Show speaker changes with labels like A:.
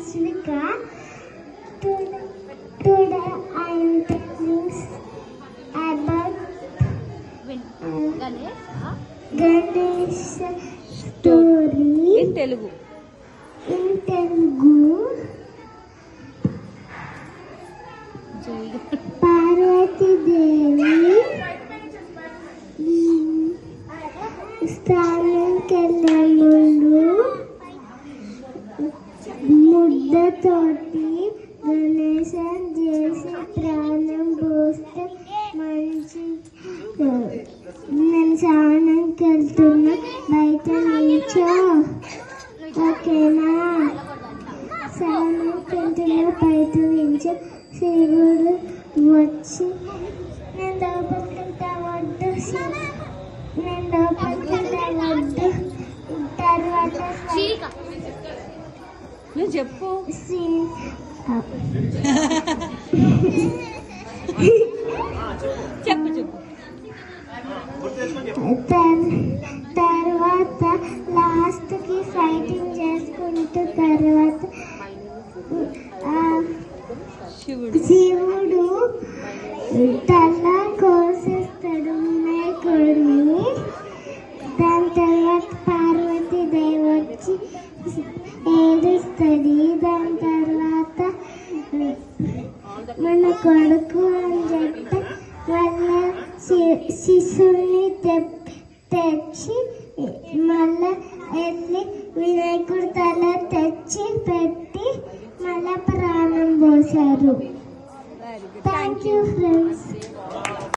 A: Ashvika. Today I am telling about Ganesh story
B: in Telugu.
A: Parvati Devi స్థానంకెళ్ళే ముందు ముద్దతోటి గణేశం చేసి ప్రాణం పోస్తే మంచి. నేను స్నానంకి వెళ్తున్నా, బయట నుంచో. ఓకేనా? స్నానంకి వెళ్తున్నా, బయట నుంచో. శివుడు వచ్చి నేను లోపలికి వద్దు, నేను లోపలికి వద్దు. తర్వాత
B: నువ్వు చెప్పు. చెప్పు చెప్పు.
A: తర్వాత లాస్ట్ కి ఫైటింగ్ చేసుకుంటూ తర్వాత శివుడు తల కోసేస్తాడు వినాయకుడిని. దాని తర్వాత పార్వతీదేవి వచ్చి ఏడుస్తుంది. దాని తర్వాత మన కొడుకు అని చెప్పి మళ్ళా శిశువుని తెచ్చి మళ్ళా వెళ్ళి వినాయకుడి తల తెచ్చి పెట్టి మళ్ళా ప్రాణం పోసారు. Thank you friends.